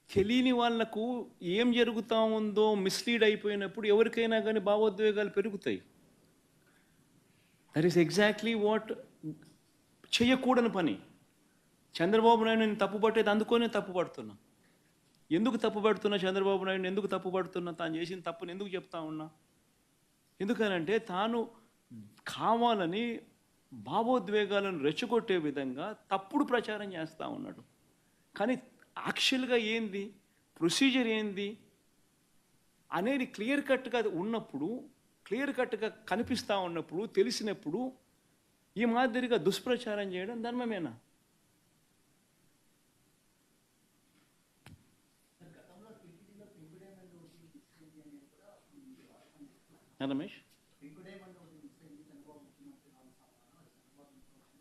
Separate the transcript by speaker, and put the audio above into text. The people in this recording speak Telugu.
Speaker 1: తెలియని వాళ్లకు ఏం జరుగుతూ ఉందో మిస్లీడ్ అయిపోయినప్పుడు ఎవరికైనా కానీ భావోద్వేగాలు పెరుగుతాయి. దట్ ఈస్ ఎగ్జాక్ట్లీ వాట్ చేయకూడని పని. చంద్రబాబు నాయుడు నేను తప్పుపట్టేది అందుకోనే తప్పుపడుతున్నా. ఎందుకు తప్పుపడుతున్నా చంద్రబాబు నాయుడు ఎందుకు తప్పుపడుతున్నా? తాను చేసిన తప్పుని ఎందుకు చెప్తా ఉన్నా? ఎందుకనంటే తాను కావాలని భావోద్వేగాలను రెచ్చగొట్టే విధంగా తప్పుడు ప్రచారం చేస్తూ ఉన్నాడు. కానీ యాక్చువల్గా ఏంది, ప్రొసీజర్ ఏంది అనేది క్లియర్ కట్గా ఉన్నప్పుడు, క్లియర్ కట్గా కనిపిస్తూ ఉన్నప్పుడు, తెలిసినప్పుడు ఈ మాదిరిగా దుష్ప్రచారం చేయడం ధర్మమేనా? రమేష్